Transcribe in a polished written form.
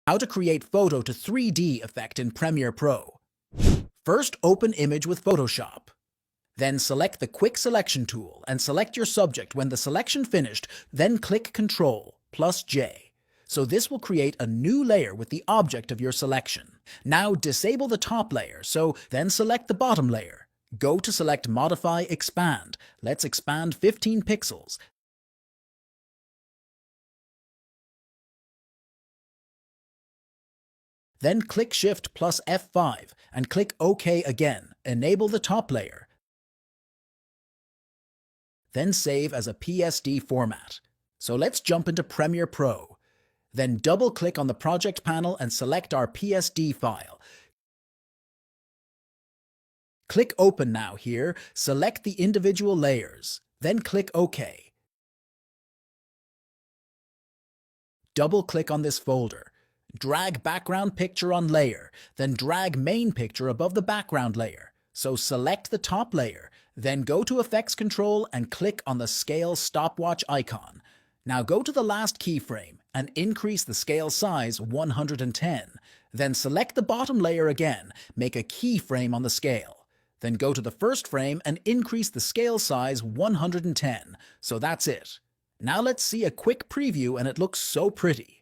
How to create photo to 3D effect in Premiere Pro. First, open image with Photoshop. Then select the Quick Selection tool and select your subject. When the selection finished, then click Ctrl+J. So this will create a new layer with the object of your selection. Now disable the top layer, so then select the bottom layer. Go to select Modify Expand. Let's expand 15 pixels. Then click Shift plus F5 and click OK again. Enable the top layer. Then save as a PSD format. So let's jump into Premiere Pro. Then double-click on the project panel and select our PSD file. Click Open now here, select the individual layers, then click OK. Double-click on this folder. Drag background picture on layer, then drag main picture above the background layer. So select the top layer, then go to Effects Control and click on the Scale stopwatch icon. Now go to the last keyframe and increase the scale size 110. Then select the bottom layer again, make a keyframe on the scale. Then go to the first frame and increase the scale size 110. So that's it. Now let's see a quick preview and it looks so pretty.